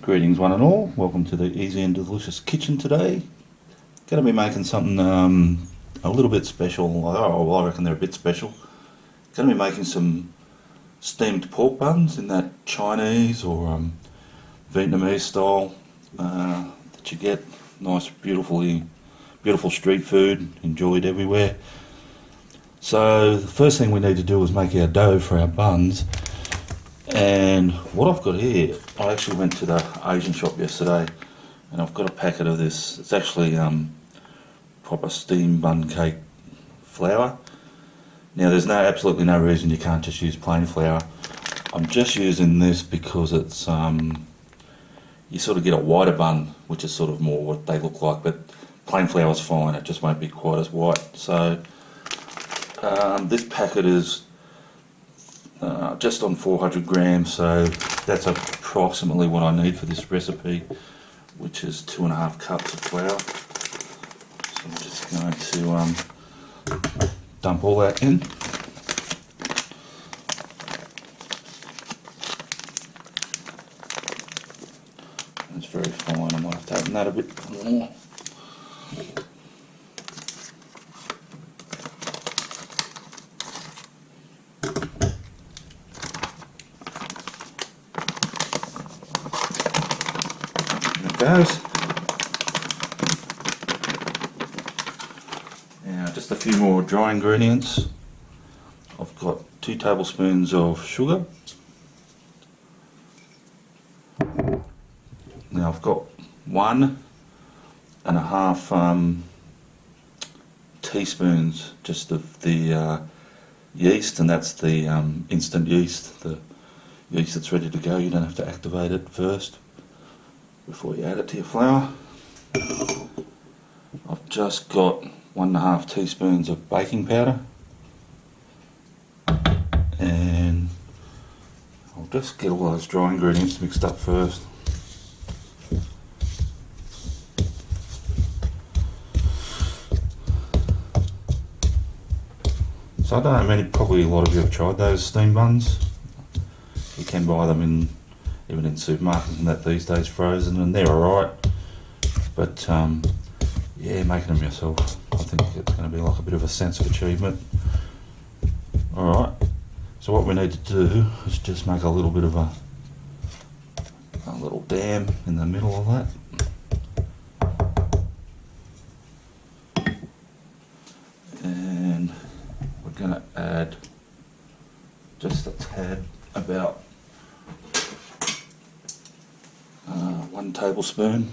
Greetings one and all, welcome to the Easy and Delicious Kitchen today. Going to be making something a little bit special. Oh, I reckon they're a bit special. Going to be making some steamed pork buns in that Chinese or Vietnamese style that you get. Nice, beautiful street food, enjoyed everywhere. So the first thing we need to do is make our dough for our buns. And what I've got here, I actually went to the Asian shop yesterday and I've got a packet of this. It's actually proper steamed bun cake flour. Now there's absolutely no reason you can't just use plain flour. I'm just using this because it's you sort of get a whiter bun, which is sort of more what they look like, but plain flour is fine, it just won't be quite as white. So this packet is just on 400 grams, so that's approximately what I need for this recipe, which is 2.5 cups of flour. So I'm just going to dump all that in. It's very fine, I might have to open that a bit more. Goes. Now just a few more dry ingredients. I've got 2 tablespoons of sugar. Now I've got 1.5 teaspoons just of the yeast, and that's the instant yeast, the yeast that's ready to go. You don't have to activate it first before you add it to your flour. I've just got 1.5 teaspoons of baking powder, and I'll just get all those dry ingredients mixed up first. So I don't know, probably a lot of you have tried those steam buns. You can buy them even in supermarkets and that these days frozen, and they're alright, but yeah, making them yourself, I think it's going to be like a bit of a sense of achievement. Alright, so what we need to do is just make a little bit of a little dam in the middle of that, and we're going to add just a tad, about 1 tablespoon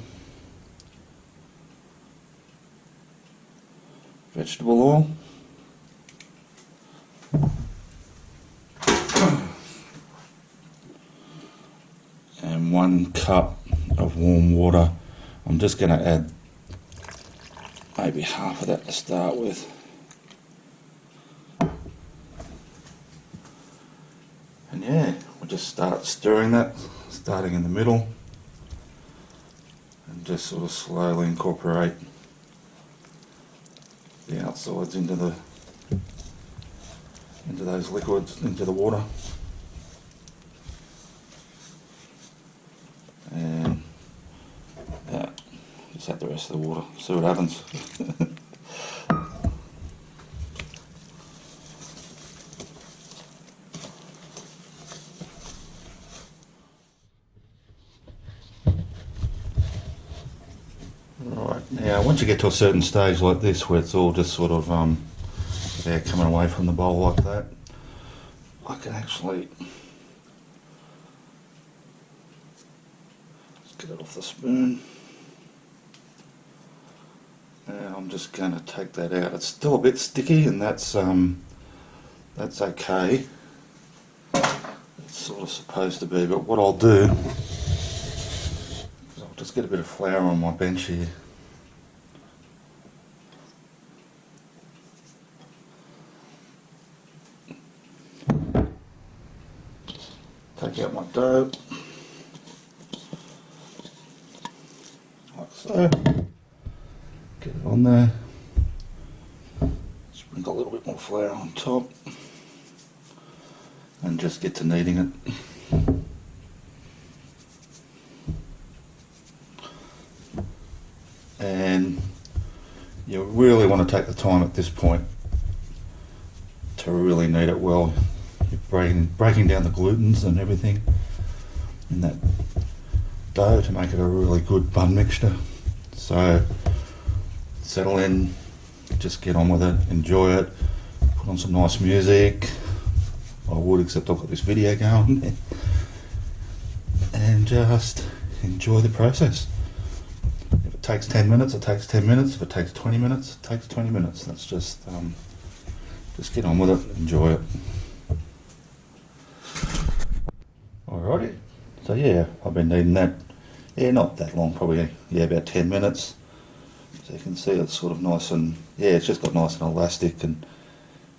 vegetable oil, and 1 cup of warm water. I'm just going to add maybe half of that to start with. And yeah, we'll just start stirring that, starting in the middle, and just sort of slowly incorporate the outsides into those liquids, into the water. And yeah, just add the rest of the water, see what happens. Right, now once you get to a certain stage like this where it's all just sort of coming away from the bowl like that, I can actually just get it off the spoon. And I'm just going to take that out. It's still a bit sticky, and that's okay. It's sort of supposed to be, but what I'll do is I'll just get a bit of flour on my bench here. Take out my dough, like so. Get it on there. Sprinkle a little bit more flour on top, and just get to kneading it. really want to take the time at this point to really knead it well. You're breaking down the glutens and everything in that dough to make it a really good bun mixture. So settle in, just get on with it, enjoy it, put on some nice music. I would, except I've got this video going, and just enjoy the process. If it takes 10 minutes, it takes 10 minutes. If it takes 20 minutes, it takes 20 minutes. That's just get on with it, enjoy it. Alrighty, so yeah, I've been kneading that, not that long, probably, about 10 minutes. So you can see it's sort of nice and, it's just got nice and elastic, and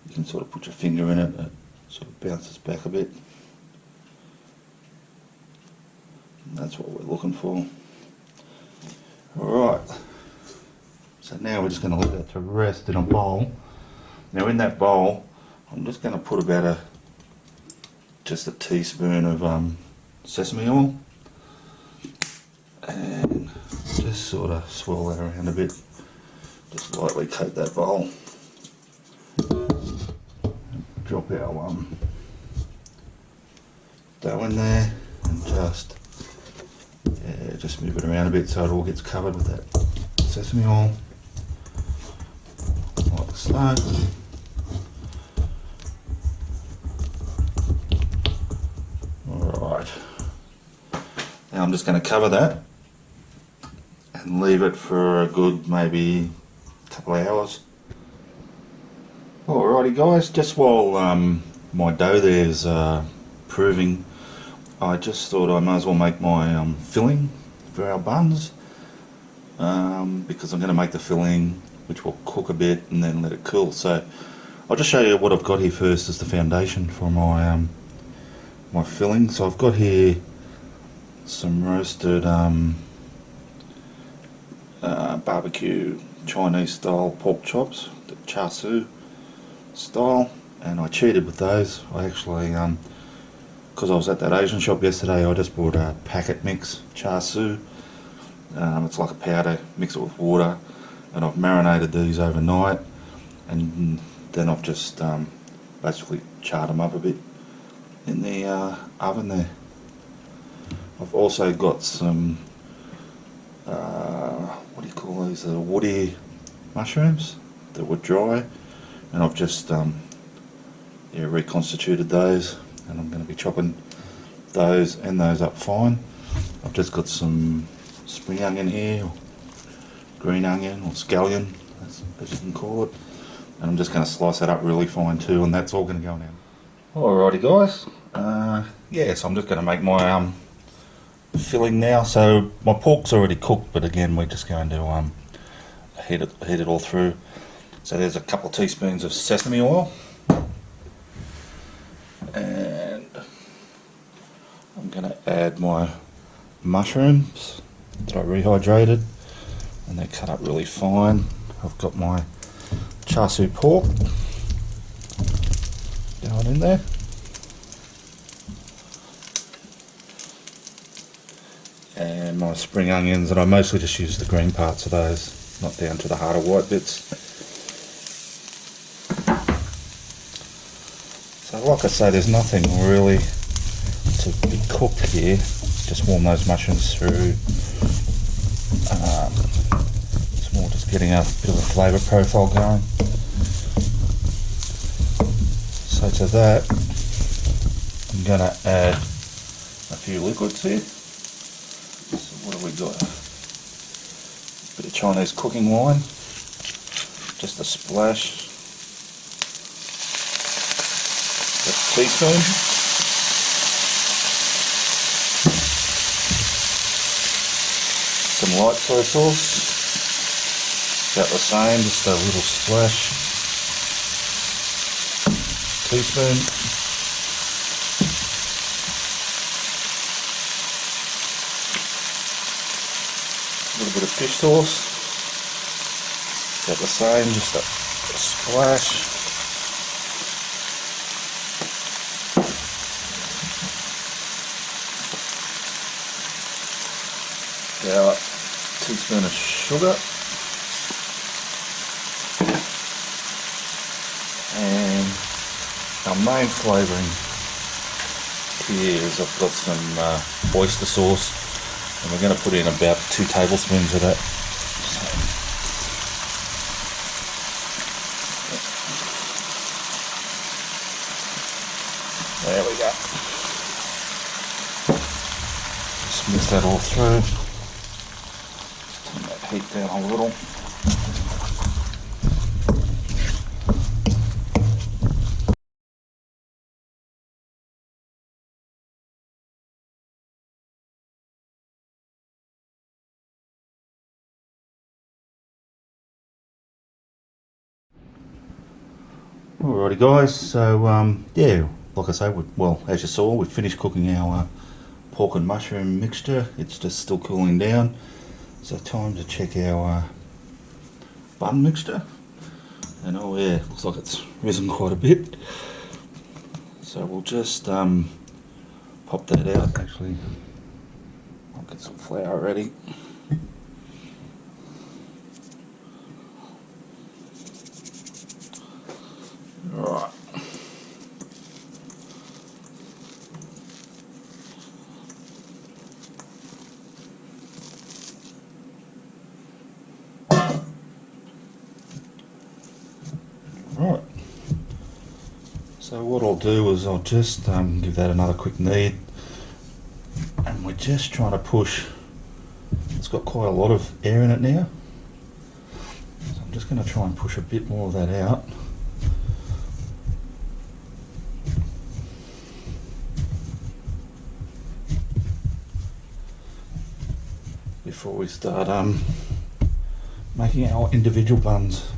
you can sort of put your finger in it, and it sort of bounces back a bit. And that's what we're looking for. Alright, so now we're just going to let that to rest in a bowl. Now in that bowl, I'm just going to put about just a teaspoon of sesame oil, and just sort of swirl that around a bit. Just lightly coat that bowl. Drop our dough in there, and just move it around a bit so it all gets covered with that sesame oil, like so. Alright, now I'm just going to cover that and leave it for a good maybe couple of hours. Alrighty guys, just while my dough there's proving, I just thought I might as well make my filling for our buns, because I'm going to make the filling which will cook a bit and then let it cool. So I'll just show you what I've got here first as the foundation for my my filling. So I've got here some roasted barbecue Chinese style pork chops, the char siu style, and I cheated with those. I actually, because I was at that Asian shop yesterday, I just bought a packet mix char siu. It's like a powder, mix it with water, and I've marinated these overnight, and then I've just basically charred them up a bit in the oven there. I've also got some what do you call these, woody mushrooms that were dry, and I've just reconstituted those, and I'm going to be chopping those and those up fine. I've just got some spring onion here, or green onion, or scallion as you can call it, and I'm just going to slice that up really fine too, and that's all going to go now. Alrighty guys, so I'm just going to make my filling now. So my pork's already cooked, but again we're just going to heat it all through. So there's a couple of teaspoons of sesame oil, and I'm going to add my mushrooms that I rehydrated, and they're cut up really fine. I've got my char siu pork going in there, and my spring onions, and I mostly just use the green parts of those, not down to the harder white bits. So like I say, there's nothing really to be cooked here, just warm those mushrooms through. It's more just getting a bit of a flavour profile going. So to that, I'm going to add a few liquids here. So what have we got? A bit of Chinese cooking wine, just a splash, a teaspoon. Some light soy sauce, about the same, just a little splash, teaspoon, a little bit of fish sauce, about the same, just a splash, about a teaspoon of sugar, main flavouring here is I've got some oyster sauce, and we're going to put in about 2 tablespoons of that. There we go. Just mix that all through. Turn that heat down a little. Alrighty guys, so yeah, like I say, well, as you saw, we finished cooking our pork and mushroom mixture. It's just still cooling down, so time to check our bun mixture. And oh yeah, looks like it's risen quite a bit. So we'll just pop that out. Actually, I'll get some flour ready. Right. Right. So what I'll do is I'll just give that another quick knead, and we're just trying to push. It's got quite a lot of air in it now, so I'm just going to try and push a bit more of that out. Before we start making our individual buns.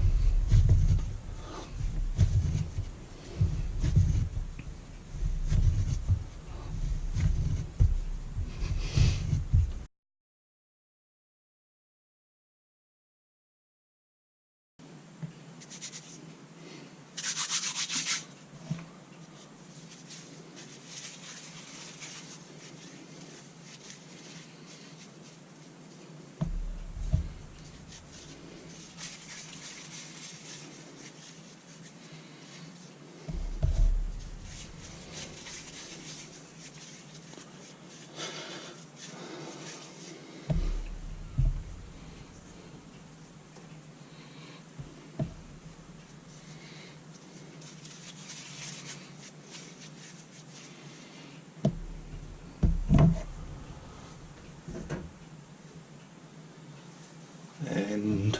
And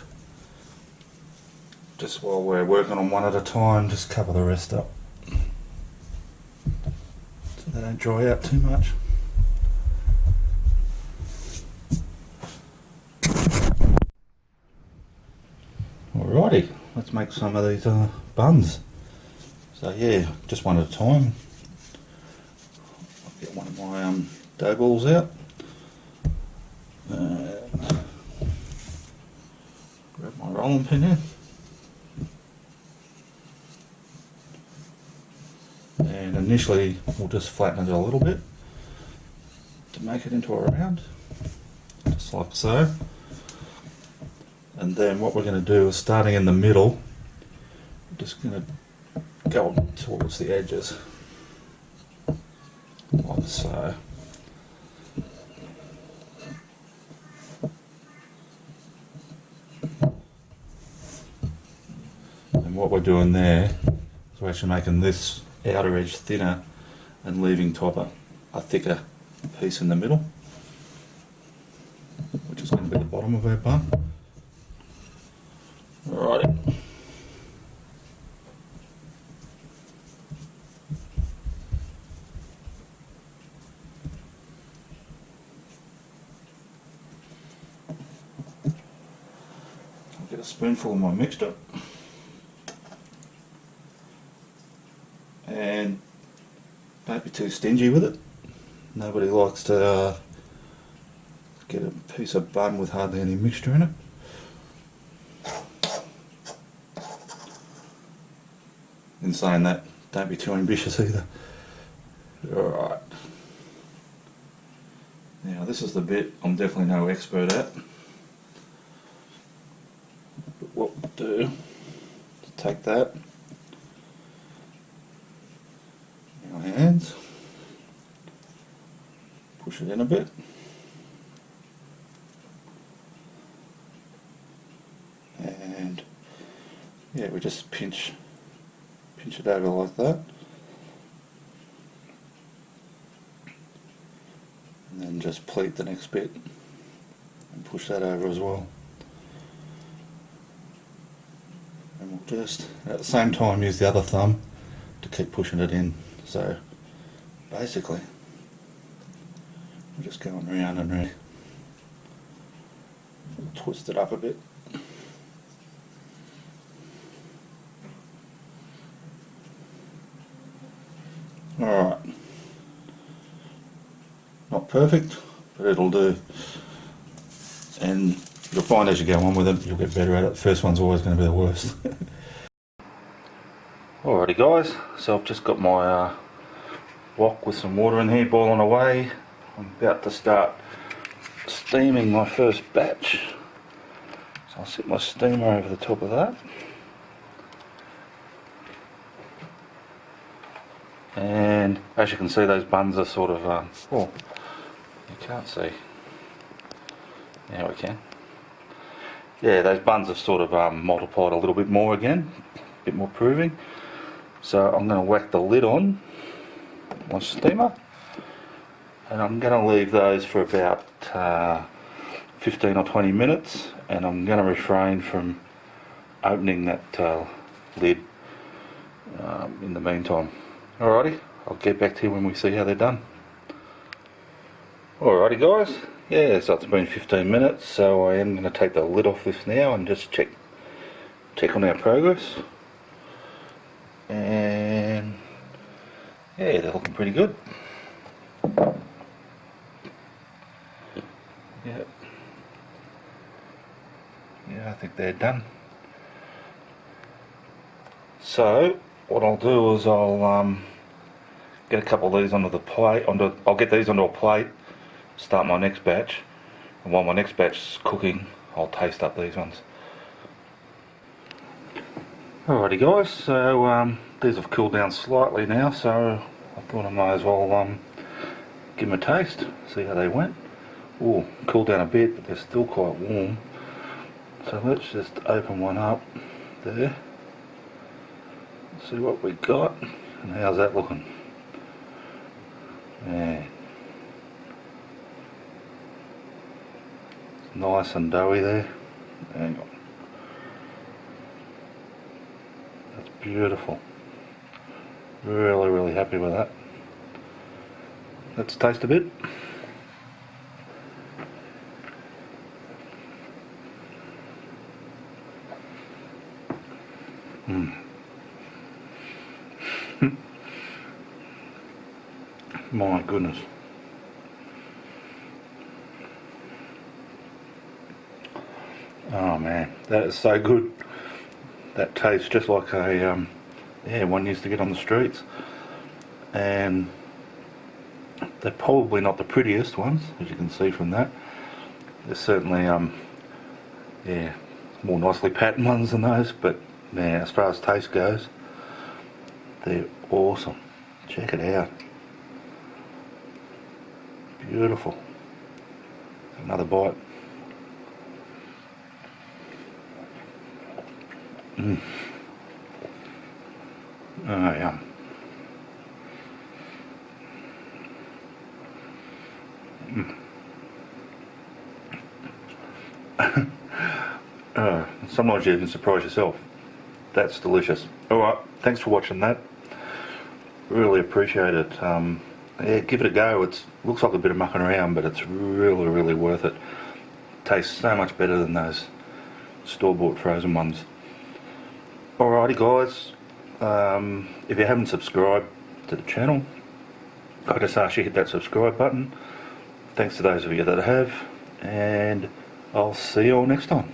just while we're working on one at a time, just cover the rest up so they don't dry out too much. Alrighty, let's make some of these buns. So yeah, just one at a time. I'll get one of my dough balls out. Grab my rolling pin in. And initially we'll just flatten it a little bit to make it into a round, just like so. And then what we're going to do is, starting in the middle, we're just going to go towards the edges, like so. And what we're doing there is we're actually making this outer edge thinner and leaving top a thicker piece in the middle, which is going to be the bottom of our bun. Alrighty. I'll get a spoonful of my mixture. And don't be too stingy with it. Nobody likes to get a piece of bun with hardly any mixture in it. In saying that, don't be too ambitious either. Alright. Now this is the bit I'm definitely no expert at. But what we'll do is take that Push it in a bit. And yeah, we just pinch it over like that. And then just pleat the next bit and push that over as well. And we'll just at the same time use the other thumb to keep pushing it in. So basically we're just going round and round. Twist it up a bit. Alright. Not perfect, but it'll do. And you'll find as you go on with it, you'll get better at it. The first one's always going to be the worst. Alrighty guys, so I've just got my wok with some water in here boiling away. I'm about to start steaming my first batch. So I'll set my steamer over the top of that. And as you can see, those buns are sort of, oh, you can't see. Now we can. Yeah, those buns have sort of multiplied a little bit more again, a bit more proving. So I'm going to whack the lid on my steamer, and I'm going to leave those for about 15 or 20 minutes, and I'm going to refrain from opening that lid in the meantime. Alrighty, I'll get back to you when we see how they're done. Alrighty guys, yeah, so it's been 15 minutes, so I am going to take the lid off this now and just check on our progress. And yeah, they're looking pretty good. Yeah, I think they're done. So what I'll do is I'll get a couple of these onto the plate. I'll get these onto a plate, start my next batch, and while my next batch is cooking, I'll taste up these ones. Alrighty guys, so these have cooled down slightly now, so I thought I might as well give them a taste, see how they went. Oh, cooled down a bit, but they're still quite warm. So let's just open one up there. See what we got, and how's that looking? Yeah. Nice and doughy there. Hang on. That's beautiful. Really, really happy with that. Let's taste a bit. My goodness. Oh man, that is so good. That tastes just like a yeah, one used to get on the streets. And they're probably not the prettiest ones, as you can see from that. They're certainly yeah, more nicely patterned ones than those, but man, as far as taste goes, they're awesome. Check it out. Beautiful. Another bite. Oh yum. Sometimes you can surprise yourself. That's delicious. Alright, thanks for watching that. Really appreciate it. Yeah, give it a go. It looks like a bit of mucking around, but it's really, really worth it. Tastes so much better than those store-bought frozen ones. Alrighty guys, if you haven't subscribed to the channel, I just ask you to hit that subscribe button. Thanks to those of you that have, and I'll see you all next time.